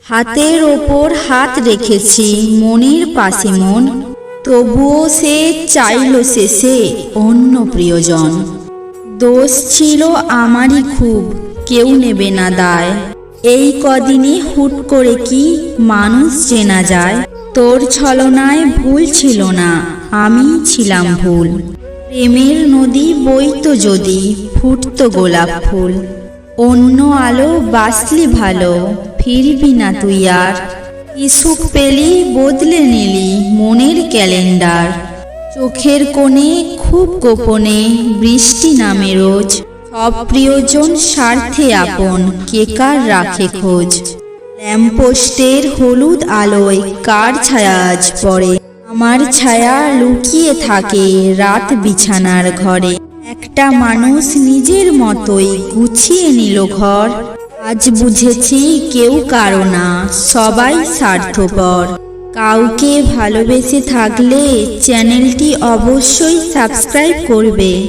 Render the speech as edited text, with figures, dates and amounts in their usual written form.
হাতের ওপর হাত রেখেছি মনের পাশে মন, তবুও সে চাইল শেষে অন্য প্রিয়জন। দোষ ছিল আমারই খুব, কেউ নেবে না দায়। এই কদিনে হুট করে কি মানুষ চেনা যায়। তোর ছলনায় ভুল ছিল না, আমি ছিলাম ভুল। প্রেমের নদী বইতো যদি ফুটতো গোলাপ ফুল। অন্য আলো বাসলি ভালো, ফিরবি না তুই আর। কি সুখ পেলি বদলে নিলি মনের ক্যালেন্ডার। চোখের কোণে খুব গোপনে বৃষ্টি নামে রোজ। সব প্রিয়জন স্বার্থে আপন, কে কার রাখে খোঁজ। ল্যাম্পপোস্টের হলুদ আলোয় কার ছায়া আজ পড়ে। আমার ছায়া লুকিয়ে থাকে রাত বিছানার ঘরে। একটা মানুষ নিজের মতোই গুছিয়ে নিল ঘর। আজ বুঝেছি কেউ কারো না, সবাই স্বার্থপর। কাউকে ভালোবেসে থাকলে চ্যানেলটি অবশ্যই সাবস্ক্রাইব করবে।